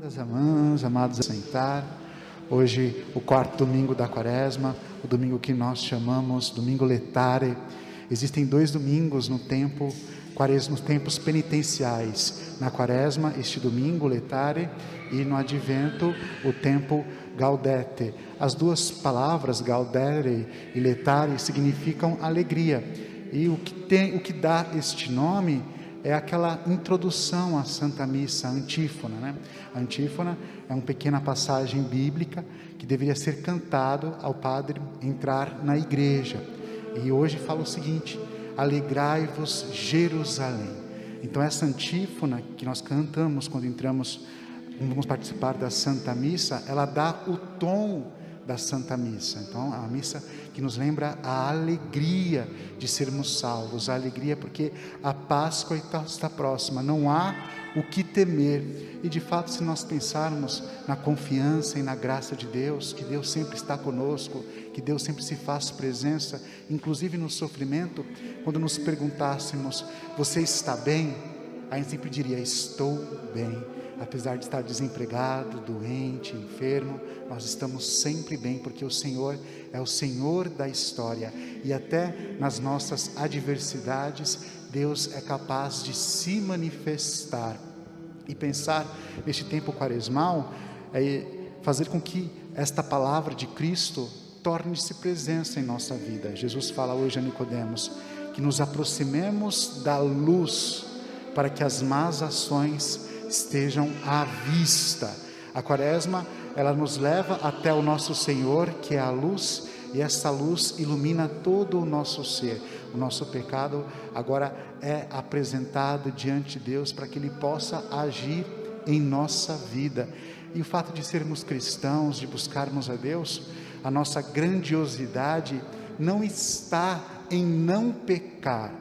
Amadas irmãs, amados a sentar, hoje o quarto domingo da quaresma, o domingo que nós chamamos domingo letare. Existem dois domingos no tempo quaresma, nos tempos penitenciais, na quaresma este domingo letare e no advento o tempo gaudete. As duas palavras gaudere e letare significam alegria, e o que dá este nome é aquela introdução à Santa Missa, a antífona, né? A antífona é uma pequena passagem bíblica que deveria ser cantado ao padre entrar na igreja. E hoje fala o seguinte: alegrai-vos, Jerusalém. Então essa antífona que nós cantamos quando vamos participar da Santa Missa, ela dá o tom da Santa Missa. Então a missa que nos lembra a alegria de sermos salvos, a alegria porque a Páscoa está próxima, não há o que temer. E de fato, se nós pensarmos na confiança e na graça de Deus, que Deus sempre está conosco, que Deus sempre se faz presença, inclusive no sofrimento, quando nos perguntássemos: você está bem? A gente sempre diria: estou bem. Apesar de estar desempregado, doente, enfermo, nós estamos sempre bem, porque o Senhor é o Senhor da história. E até nas nossas adversidades, Deus é capaz de se manifestar. E pensar neste tempo quaresmal é fazer com que esta palavra de Cristo torne-se presença em nossa vida. Jesus fala hoje a Nicodemos que nos aproximemos da luz, para que as más ações estejam à vista. A quaresma, ela nos leva até o nosso Senhor, que é a luz, e essa luz ilumina todo o nosso ser. O nosso pecado agora é apresentado diante de Deus para que Ele possa agir em nossa vida. E o fato de sermos cristãos, de buscarmos a Deus, a nossa grandiosidade não está em não pecar,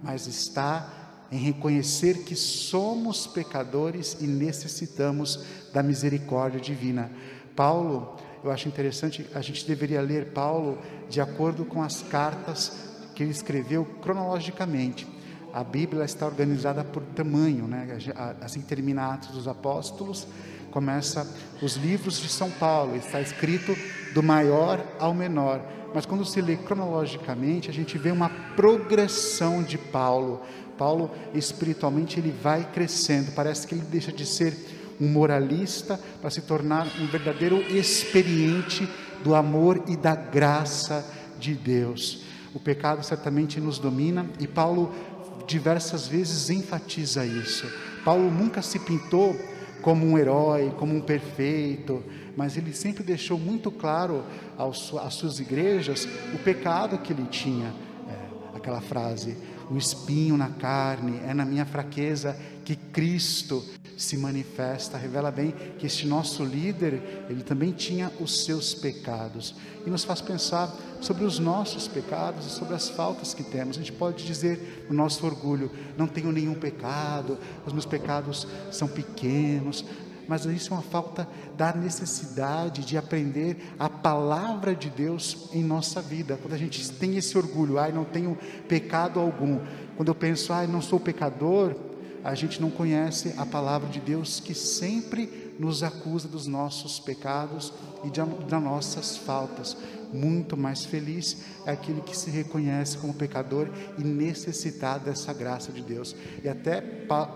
mas está em reconhecer que somos pecadores e necessitamos da misericórdia divina. Paulo, eu acho interessante, a gente deveria ler Paulo de acordo com as cartas que ele escreveu cronologicamente. A Bíblia está organizada por tamanho, né? Assim termina Atos dos Apóstolos, começa os livros de São Paulo, está escrito do maior ao menor. Mas quando se lê cronologicamente, a gente vê uma progressão de Paulo. Paulo, espiritualmente, ele vai crescendo. Parece que ele deixa de ser um moralista para se tornar um verdadeiro experiente do amor e da graça de Deus. O pecado certamente nos domina, e Paulo diversas vezes enfatiza isso. Paulo nunca se pintou como um herói, como um perfeito, mas ele sempre deixou muito claro às suas igrejas o pecado que ele tinha. Aquela frase: o espinho na carne, é na minha fraqueza que Cristo se manifesta. Revela bem que este nosso líder, ele também tinha os seus pecados, e nos faz pensar sobre os nossos pecados e sobre as faltas que temos. A gente pode dizer no nosso orgulho: não tenho nenhum pecado, os meus pecados são pequenos. Mas isso é uma falta da necessidade de aprender a palavra de Deus em nossa vida. Quando a gente tem esse orgulho: não tenho pecado algum. Quando eu penso: não sou pecador, a gente não conhece a palavra de Deus, que sempre nos acusa dos nossos pecados e das nossas faltas. Muito mais feliz é aquele que se reconhece como pecador e necessitado dessa graça de Deus. E até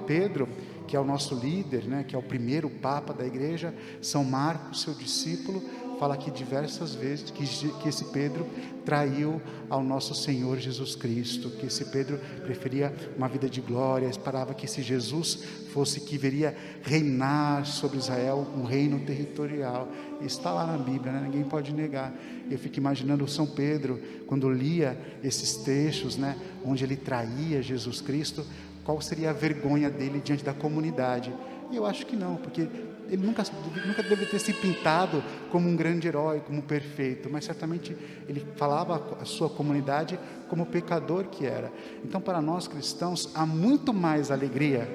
Pedro, que é o nosso líder, né, que é o primeiro Papa da igreja, São Marcos, seu discípulo, fala aqui diversas vezes que esse Pedro traiu ao nosso Senhor Jesus Cristo, que esse Pedro preferia uma vida de glória, esperava que esse Jesus fosse que viria reinar sobre Israel, um reino territorial. Está lá na Bíblia, né? Ninguém pode negar. Eu fico imaginando São Pedro, quando lia esses trechos, né, onde ele traía Jesus Cristo, qual seria a vergonha dele diante da comunidade. E eu acho que não, porque ele nunca deve ter se pintado como um grande herói, como perfeito, mas certamente ele falava à sua comunidade como pecador que era. Então, para nós cristãos, há muito mais alegria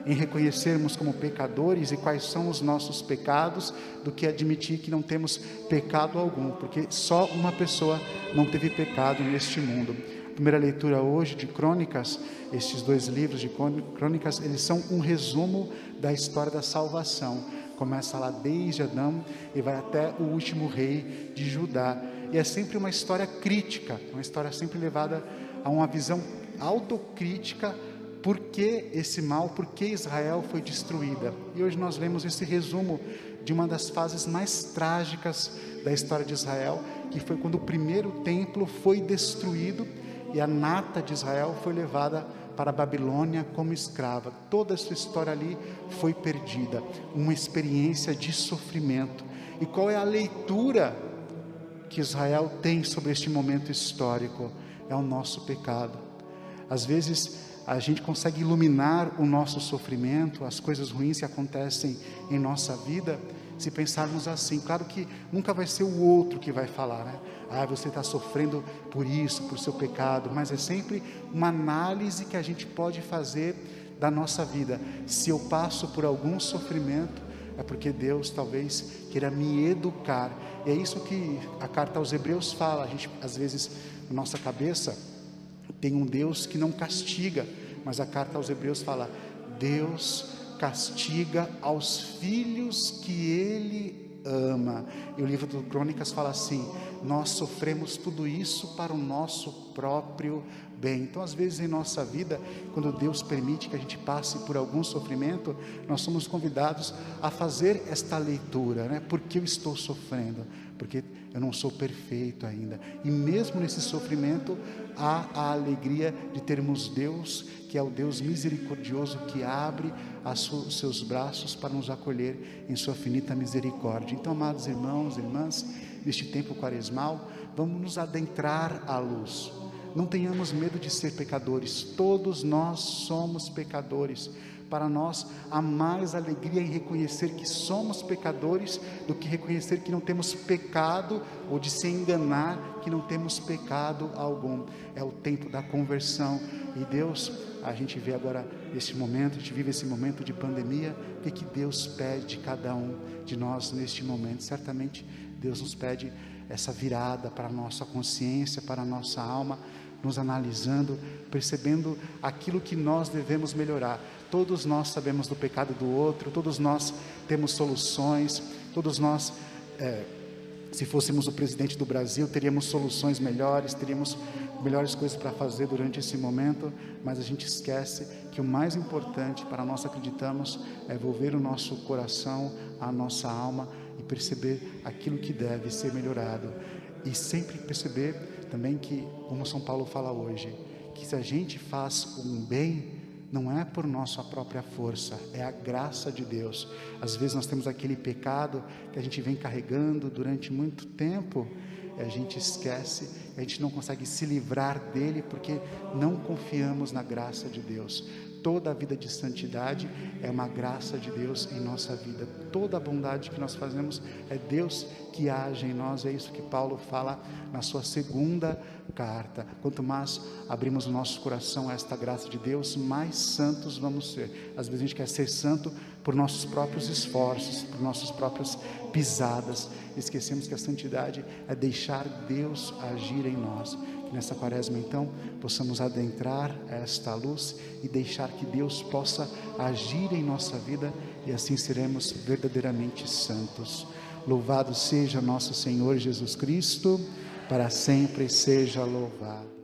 em reconhecermos como pecadores e quais são os nossos pecados, do que admitir que não temos pecado algum, porque só uma pessoa não teve pecado neste mundo. Primeira leitura hoje de Crônicas, estes dois livros de Crônicas, eles são um resumo da história da salvação. começa lá desde Adão e vai até o último rei de Judá. E é sempre uma história crítica, uma história sempre levada a uma visão autocrítica. Por que esse mal? Por que Israel foi destruída? E hoje nós lemos esse resumo de uma das fases mais trágicas da história de Israel, que foi quando o primeiro templo foi destruído e a nata de Israel foi levada para a Babilônia como escrava. Toda essa história ali foi perdida, uma experiência de sofrimento. E qual é a leitura que Israel tem sobre este momento histórico? É o nosso pecado. Às vezes a gente consegue iluminar o nosso sofrimento, as coisas ruins que acontecem em nossa vida, se pensarmos assim. Claro que nunca vai ser o outro que vai falar, né? Você está sofrendo por isso, por seu pecado, mas é sempre uma análise que a gente pode fazer da nossa vida. Se eu passo por algum sofrimento, é porque Deus talvez queira me educar. E é isso que a carta aos Hebreus fala. A gente, às vezes, na nossa cabeça, tem um Deus que não castiga, mas a carta aos Hebreus fala: Deus castiga aos filhos que Ele ama. E o livro de Crônicas fala assim: nós sofremos tudo isso para o nosso próprio bem. Então, às vezes em nossa vida, quando Deus permite que a gente passe por algum sofrimento, nós somos convidados a fazer esta leitura, né? Por que eu estou sofrendo? Porque eu não sou perfeito ainda, e mesmo nesse sofrimento há a alegria de termos Deus, que é o Deus misericordioso, que abre os seus braços para nos acolher em sua finita misericórdia. Então, amados irmãos e irmãs, neste tempo quaresmal, vamos nos adentrar à luz. Não tenhamos medo de ser pecadores, todos nós somos pecadores. Para nós há mais alegria em reconhecer que somos pecadores do que reconhecer que não temos pecado, ou de se enganar que não temos pecado algum. É o tempo da conversão. E Deus, a gente vê agora esse momento, a gente vive esse momento de pandemia. O que Deus pede de cada um de nós neste momento? Certamente Deus nos pede essa virada para a nossa consciência, para a nossa alma, nos analisando, percebendo aquilo que nós devemos melhorar. Todos nós sabemos do pecado do outro, todos nós temos soluções, todos nós, se fôssemos o presidente do Brasil, teríamos soluções melhores, teríamos melhores coisas para fazer durante esse momento, mas a gente esquece que o mais importante para nós acreditamos é volver o nosso coração, a nossa alma e perceber aquilo que deve ser melhorado. E sempre perceber também que, como São Paulo fala hoje, que se a gente faz um bem, não é por nossa própria força, é a graça de Deus. Às vezes nós temos aquele pecado que a gente vem carregando durante muito tempo, e a gente esquece, a gente não consegue se livrar dele, porque não confiamos na graça de Deus. Toda a vida de santidade é uma graça de Deus em nossa vida. Toda a bondade que nós fazemos é Deus que age em nós. É isso que Paulo fala na sua segunda carta. Quanto mais abrimos o nosso coração a esta graça de Deus, mais santos vamos ser. Às vezes a gente quer ser santo por nossos próprios esforços, por nossas próprias pisadas. Esquecemos que a santidade é deixar Deus agir em nós. Que nessa quaresma então possamos adentrar esta luz e deixar que Deus possa agir em nossa vida, e assim seremos verdadeiramente santos. Louvado seja nosso Senhor Jesus Cristo, para sempre seja louvado.